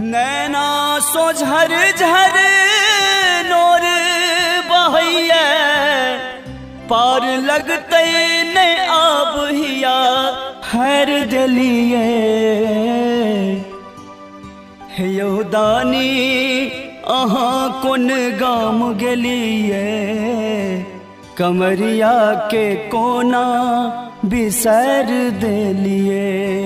नैना सो झर झर नोर बहैया पार लगते ने आब हिया हर दिलिए हेयो दानी अहाँ कोन गाम गेलिए कमरिया के कोना बिसर देलिए।